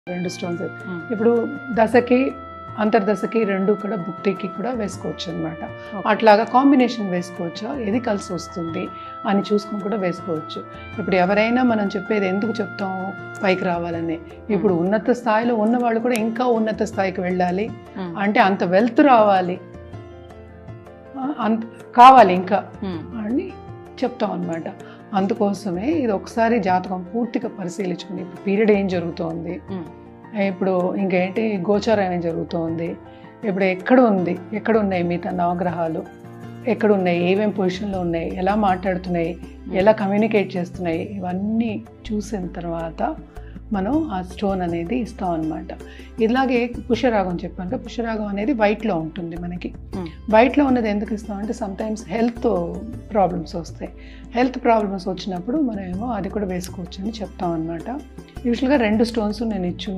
2 stones ఇప్పుడు దశకి అంతర్దశకి 2 కూడా భుక్తికి కూడా వేసుకోవచ్చు అనమాట. అట్లాగా కాంబినేషన్ వేసుకోవచ్చు, ఏది కలిసి వస్తుంది అని చూసుకొని కూడా వేసుకోవచ్చు. ఇప్పుడు ఎవరైనా మనం చెప్పేది ఎందుకు చెప్తాం పైకి రావాలని, ఇప్పుడు ఉన్నత స్థాయిలో ఉన్న వాళ్ళు కూడా ఇంకా ఉన్నత స్థాయికి వెళ్ళాలి అంటే అంత వెల్త్ రావాలి, అంత కావాలి ఇంకా అని చెప్తాం అనమాట. అందుకోసమే ఇది ఒకసారి జాతకం పూర్తిగా పరిశీలించుకుని ఇప్పుడు పీరియడ్ ఏం జరుగుతోంది, ఇప్పుడు ఇంకేంటి గోచారం ఏం జరుగుతోంది, ఇప్పుడు ఎక్కడ ఉన్నాయి మిగతా నవగ్రహాలు, ఎక్కడ ఉన్నాయి, ఏమేమి పొజిషన్లో ఉన్నాయి, ఎలా మాట్లాడుతున్నాయి, ఎలా కమ్యూనికేట్ చేస్తున్నాయి, ఇవన్నీ చూసిన తర్వాత మనం ఆ స్టోన్ అనేది ఇస్తాం అనమాట. ఇలాగే పుష్యరాగం చెప్పాను కదా, పుష్యరాగం అనేది వైట్లో ఉంటుంది. మనకి వైట్లో ఉన్నది ఎందుకు ఇస్తామంటే సమ్టైమ్స్ హెల్త్ ప్రాబ్లమ్స్ వస్తాయి. హెల్త్ ప్రాబ్లమ్స్ వచ్చినప్పుడు మనం ఏమో అది కూడా వేసుకోవచ్చు అని చెప్తాం అనమాట. యూజువల్గా 2 స్టోన్స్ నేను ఇచ్చున్నాను.